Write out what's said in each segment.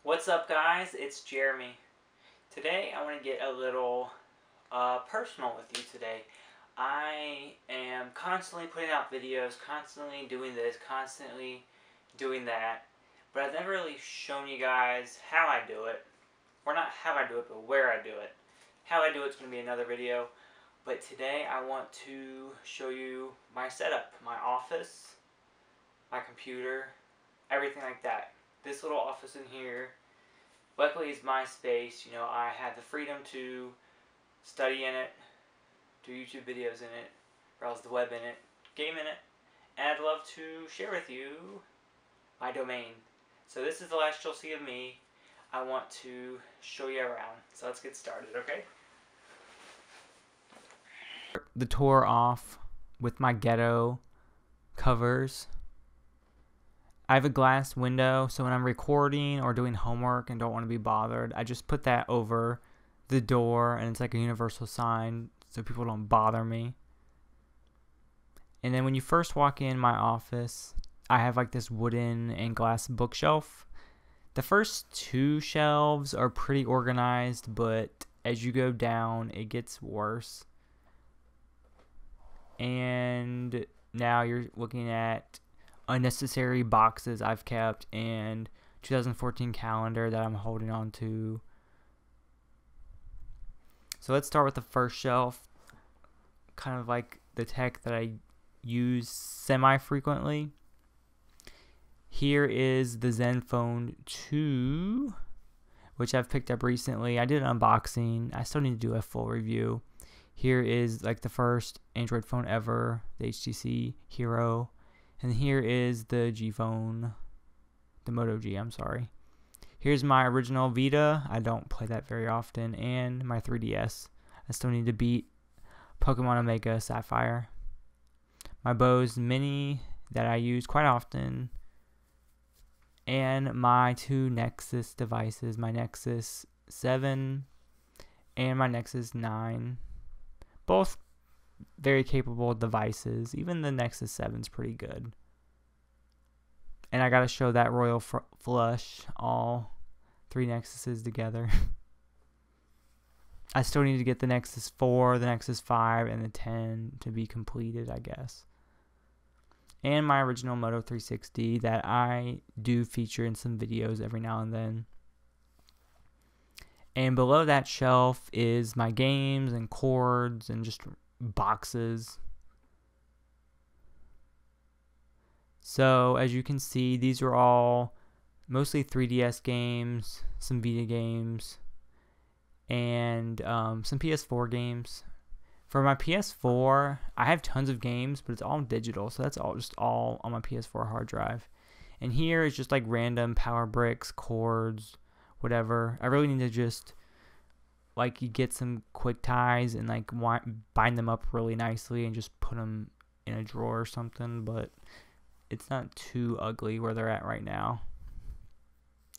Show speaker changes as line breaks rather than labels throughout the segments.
What's up, guys? It's Jeremy. Today I want to get a little personal with you today. I am constantly putting out videos, constantly doing this, constantly doing that, but I've never really shown you guys how I do it. Or not how I do it, but where I do it. How I do it's going to be another video, but today I want to show you my setup, my office, my computer, everything like that. This little office in here, luckily it's my space. You know, I had the freedom to study in it, do YouTube videos in it, browse the web in it, game in it, and I'd love to share with you my domain. So this is the last you'll see of me. I want to show you around. So let's get started, okay? The tour off with my ghetto covers. I have a glass window, so when I'm recording or doing homework and don't want to be bothered, I just put that over the door, and it's like a universal sign so people don't bother me. And then when you first walk in my office, I have like this wooden and glass bookshelf. The first two shelves are pretty organized, but as you go down, it gets worse. And now you're looking at unnecessary boxes I've kept and 2014 calendar that I'm holding on to. So let's start with the first shelf, kind of like the tech that I use semi-frequently. Here is the Zenfone 2, which I've picked up recently. I did an unboxing. I still need to do a full review. Here is like the first Android phone ever, the HTC Hero. And here is the G phone, the Moto G, I'm sorry. Here's my original Vita. I don't play that very often. And my 3DS. I still need to beat Pokemon Omega Sapphire. My Bose Mini that I use quite often. And my two Nexus devices, my Nexus 7 and my Nexus 9. Both very capable devices. Even the Nexus 7 is pretty good. And I gotta show that royal flush, all three Nexuses together. I still need to get the Nexus 4, the Nexus 5, and the 10 to be completed, I guess. And my original Moto 360 that I do feature in some videos every now and then. And below that shelf is my games and cords and just boxes. So as you can see, these are all mostly 3DS games, some Vita games, and some PS4 games. For my PS4, I have tons of games, but it's all digital, so that's all on my PS4 hard drive. And here is just like random power bricks, cords, whatever. I really need to just like get some quick ties and like bind them up really nicely and just put them in a drawer or something, but it's not too ugly where they're at right now.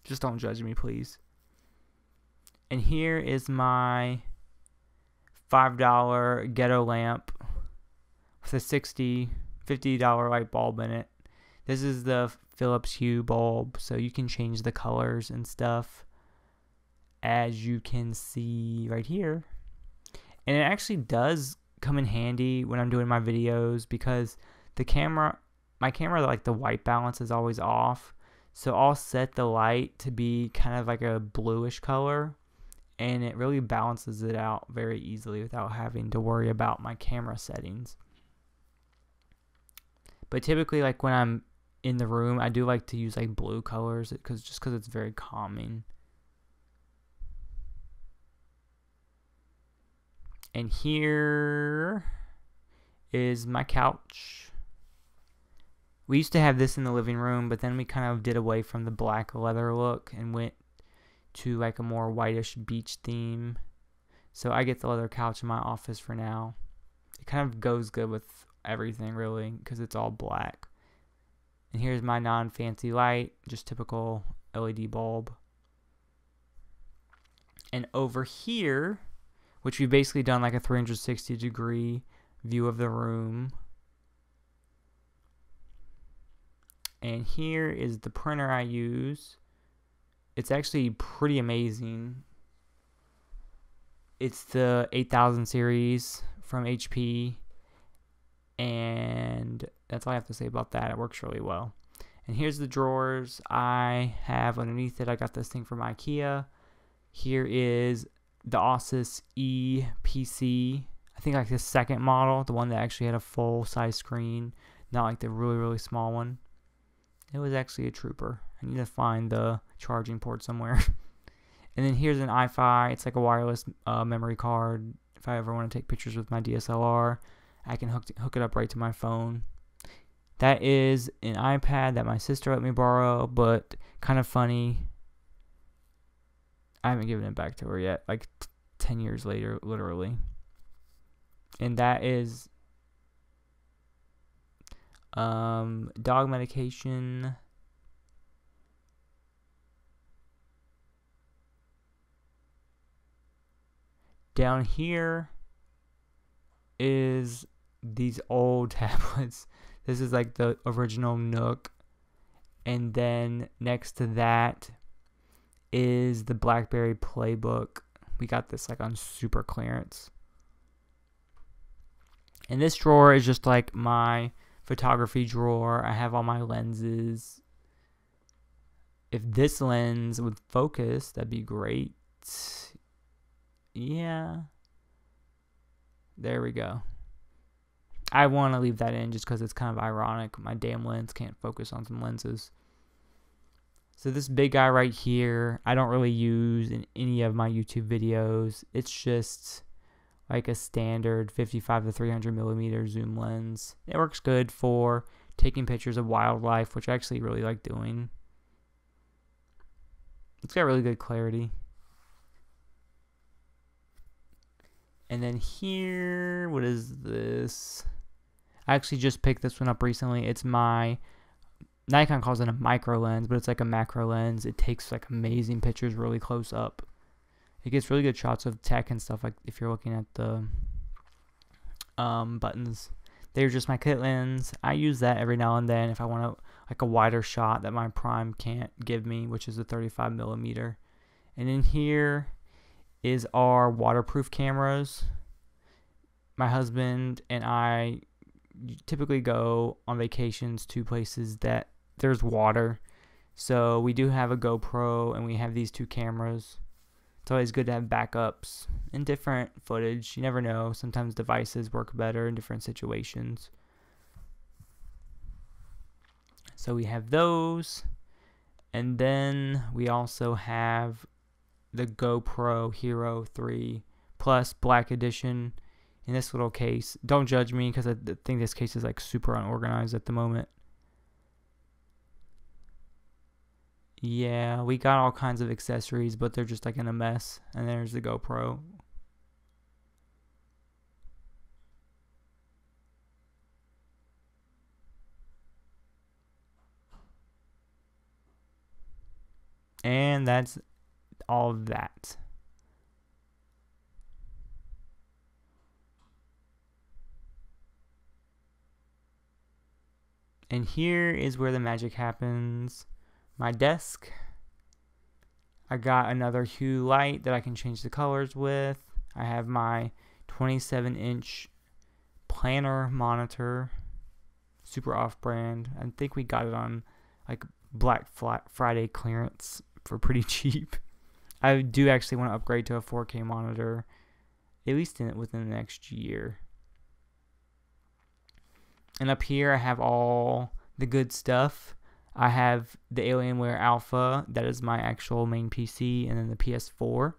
Just don't judge me, please. And here is my $5 ghetto lamp with a $50 light bulb in it. This is the Phillips hue bulb, so you can change the colors and stuff, as you can see right here. And it actually does come in handy when I'm doing my videos, because my camera, like the white balance is always off, so I'll set the light to be kind of like a bluish color, and it really balances it out very easily without having to worry about my camera settings. But typically, like when I'm in the room, I do like to use like blue colors just because it's very calming. And here is my couch. We used to have this in the living room, but then we kind of did away from the black leather look and went to like a more whitish beach theme. So I get the leather couch in my office for now. It kind of goes good with everything really, because it's all black. And here's my non-fancy light, just typical LED bulb. And over here, which we've basically done like a 360-degree view of the room. And here is the printer I use. It's actually pretty amazing. It's the 8000 series from HP, and that's all I have to say about that. It works really well. And here's the drawers I have underneath it. I got this thing from IKEA. Here is the Asus E PC. I think like the second model, the one that actually had a full-size screen, not like the really, really small one. It was actually a trooper. I need to find the charging port somewhere. And then here's an iFi. It's like a wireless memory card. If I ever want to take pictures with my DSLR, I can hook it up right to my phone. That is an iPad that my sister let me borrow, but kind of funny. I haven't given it back to her yet, like 10 years later, literally. And that is dog medication. Down here is these old tablets. This is like the original Nook. And then next to that is the Blackberry playbook. We got this like on super clearance. And this drawer is just like my photography drawer. I have all my lenses. If this lens would focus, that'd be great. Yeah. There we go. I want to leave that in just because it's kind of ironic. My damn lens can't focus on some lenses. So this big guy right here, I don't really use in any of my YouTube videos. It's just like a standard 55 to 300 millimeter zoom lens. It works good for taking pictures of wildlife, which I actually really like doing. It's got really good clarity. And then here, what is this? I actually just picked this one up recently. It's my, Nikon calls it a micro lens, but it's like a macro lens. It takes like amazing pictures really close up. It gets really good shots of tech and stuff, like if you're looking at the buttons. They're just my kit lens. I use that every now and then if I want like a wider shot that my prime can't give me, which is a 35 millimeter. And in here is our waterproof cameras. My husband and I typically go on vacations to places that there's water. So we do have a GoPro and we have these two cameras. It's always good to have backups and different footage. You never know. Sometimes devices work better in different situations. So we have those. And then we also have the GoPro Hero 3 Plus Black Edition in this little case. Don't judge me because I think this case is like super unorganized at the moment. Yeah, we got all kinds of accessories, but they're just like in a mess. And there's the GoPro. And that's all of that. And here is where the magic happens. My desk. I got another hue light that I can change the colors with. I have my 27-inch Plannar Monitor. Super off-brand. I think we got it on like Black Friday clearance for pretty cheap. I do actually want to upgrade to a 4K monitor, at least within the next year. And up here I have all the good stuff. I have the Alienware Alpha, that is my actual main PC, and then the PS4.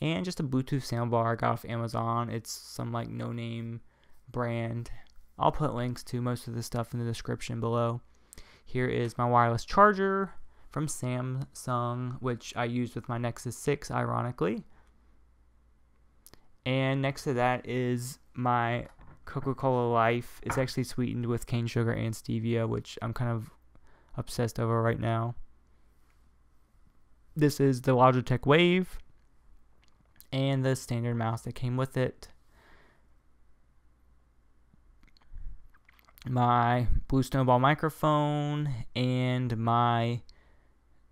And just a Bluetooth soundbar I got off Amazon. It's some like no-name brand. I'll put links to most of the stuff in the description below. Here is my wireless charger from Samsung, which I used with my Nexus 6, ironically. And next to that is my Coca-Cola Life. It's actually sweetened with cane sugar and stevia, which I'm kind of obsessed over right now. This is the Logitech Wave and the standard mouse that came with it. My blue snowball microphone and my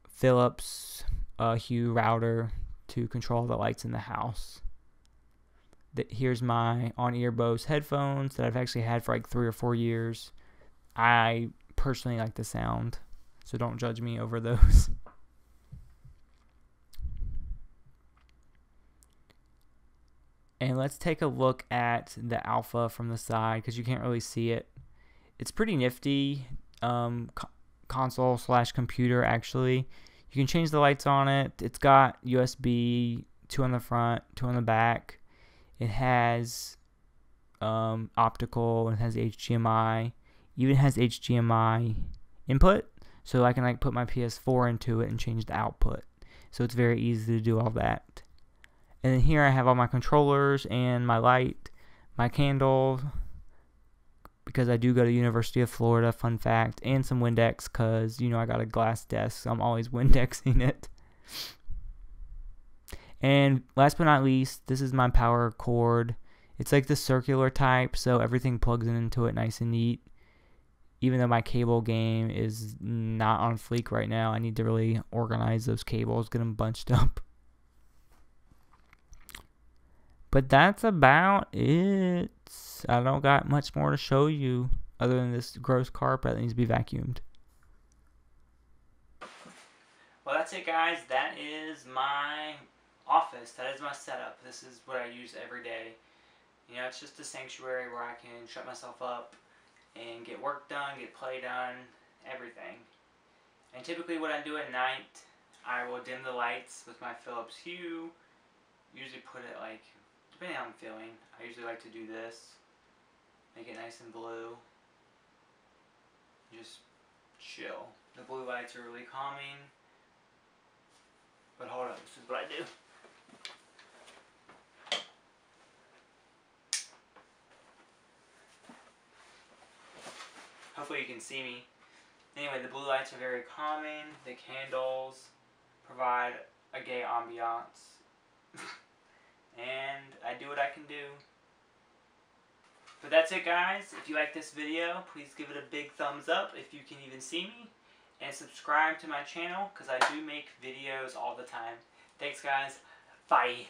Phillips
hue router to control the lights in the house. Here's my on-ear Bose headphones that I've actually had for like 3 or 4 years. I personally like the sound, so don't judge me over those. And let's take a look at the alpha from the side because you can't really see it. It's pretty nifty. Console / computer actually. You can change the lights on it. It's got USB 2 on the front, 2 on the back. It has optical. It has HDMI. Even has HDMI input, so I can like put my PS4 into it and change the output. So it's very easy to do all that. And then here I have all my controllers and my light, my candle, because I do go to University of Florida, fun fact, and some Windex because, you know, I got a glass desk, so I'm always Windexing it. And last but not least, this is my power cord. It's like the circular type, so everything plugs into it nice and neat. Even though my cable game is not on fleek right now, I need to really organize those cables, get them bunched up. But that's about it. I don't got much more to show you other than this gross carpet that needs to be vacuumed.
Well, that's it, guys. That is my office. That is my setup. This is what I use every day. You know, it's just a sanctuary where I can shut myself up and get work done, get play done, everything. And typically what I do at night, I will dim the lights with my Phillips hue. Usually put it like, depending on how I'm feeling, I usually like to do this. Make it nice and blue. Just chill. The blue lights are really calming. But hold on, this is what I do. Hopefully you can see me. Anyway, the blue lights are very calming. The candles provide a gay ambiance. And I do what I can do. But that's it, guys. If you like this video, please give it a big thumbs up if you can even see me. And subscribe to my channel because I do make videos all the time. Thanks, guys. Bye.